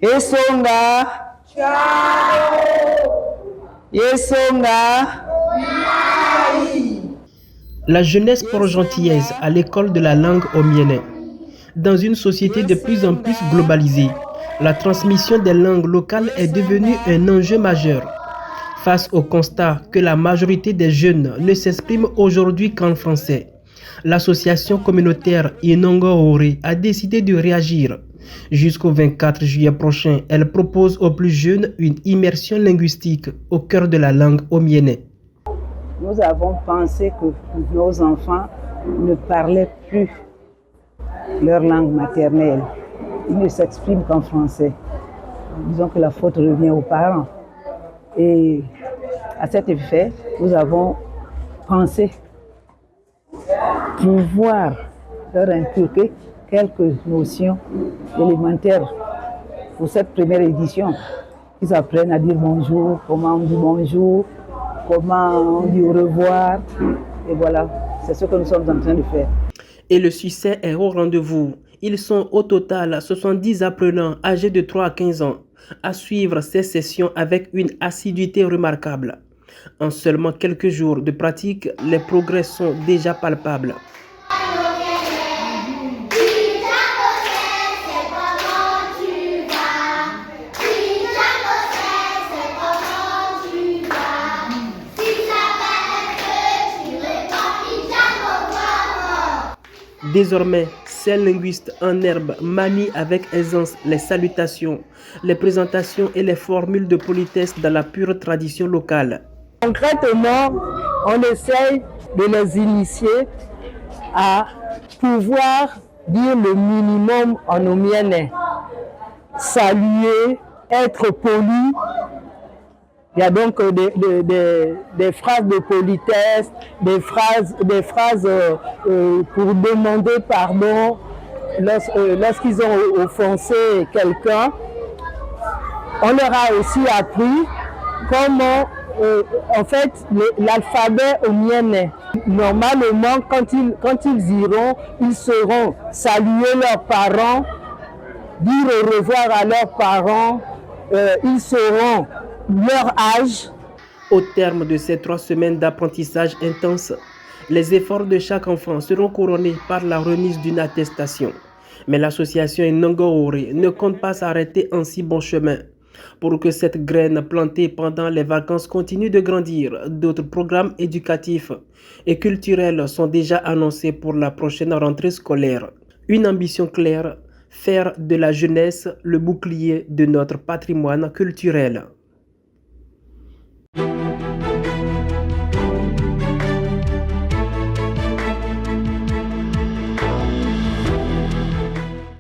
Esonga. Esonga. La jeunesse port-gentillaise à l'école de la langue omienais. Dans une société de plus en plus globalisée, la transmission des langues locales est devenue un enjeu majeur. Face au constat que la majorité des jeunes ne s'expriment aujourd'hui qu'en français, l'association communautaire Inongo Ore a décidé de réagir. Jusqu'au 24 juillet prochain, elle propose aux plus jeunes une immersion linguistique au cœur de la langue omienais. Nous avons pensé que nos enfants ne parlaient plus leur langue maternelle. Ils ne s'expriment qu'en français. Disons que la faute revient aux parents. Et à cet effet, nous avons pensé pouvoir leur inculquer quelques notions élémentaires pour cette première édition. Ils apprennent à dire bonjour, comment on dit bonjour, comment on dit au revoir. Et voilà, c'est ce que nous sommes en train de faire. Et le succès est au rendez-vous. Ils sont au total 70 apprenants âgés de 3 à 15 ans à suivre ces sessions avec une assiduité remarquable. En seulement quelques jours de pratique, les progrès sont déjà palpables. Désormais, ces linguistes en herbe manient avec aisance les salutations, les présentations et les formules de politesse dans la pure tradition locale. Concrètement, on essaye de les initier à pouvoir dire le minimum en omienais. Saluer, être poli. Il y a donc des phrases de politesse, des phrases pour demander pardon lorsqu'ils ont offensé quelqu'un. On leur a aussi appris comment, en fait, l'alphabet omienais. Normalement, quand ils iront, ils sauront saluer leurs parents, dire au revoir à leurs parents, ils sauront leur âge. Au terme de ces 3 semaines d'apprentissage intense, les efforts de chaque enfant seront couronnés par la remise d'une attestation. Mais l'association Inongo Ore ne compte pas s'arrêter en si bon chemin. Pour que cette graine plantée pendant les vacances continue de grandir, d'autres programmes éducatifs et culturels sont déjà annoncés pour la prochaine rentrée scolaire. Une ambition claire, faire de la jeunesse le bouclier de notre patrimoine culturel.